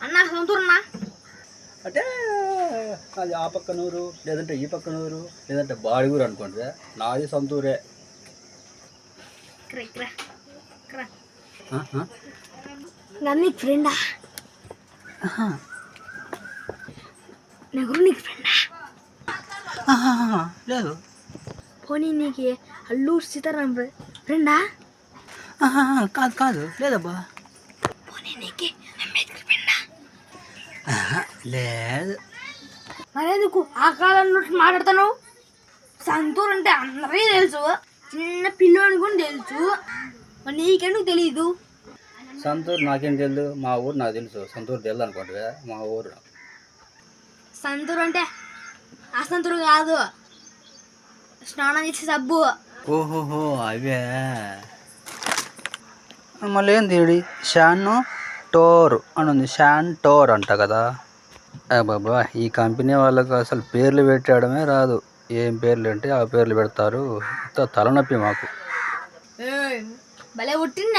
అన్న సొంతూరన్నా అంటే అది ఆ పక్క నూరు, లేదంటే ఈ పక్క నూరు, లేదంటే బాడిగూరు అనుకోండి. నాది సొంతూరే. నీకు ఫ్రెండా? నెహ్రూ నీకు ఫ్రెండా? లేదు. పోనీ నీకు అల్లూరు సీతారాం ఫ్రెండా? కాదు కాదు, లేదబ్బా. పోనీ నీకు అంబేద్కర్ ఫ్రెండా? లేదు. మరెందుకు ఆ కాలంలో మాట్లాడతాను? సంతూర్ అంటే అందరికీ తెలుసు, చిన్న పిల్లోని కూడా తెలుసు, మరి నీకెందుకు తెలీదు? సంతూరు నాకేం తెలియదు, మా ఊరు నాకు తెలుసు. సంతూరు తెలియదు అనుకోండి, మా ఊరు. సంతూర్ అంటే అసంతూరు కాదు, స్నానం చేసే సబ్బు. ఓహోహో అవే. మళ్ళీ ఏం తీడి షాన్ టోర్ అని ఉంది, షాన్ టోర్ అంట కదా. బాబా, ఈ కంపెనీ వాళ్ళకు అసలు పేర్లు పెట్టడమే రాదు. ఏం పేర్లు అంటే ఆ పేర్లు పెడతారు. తలనొప్పి మాకు. భలే పుట్టింది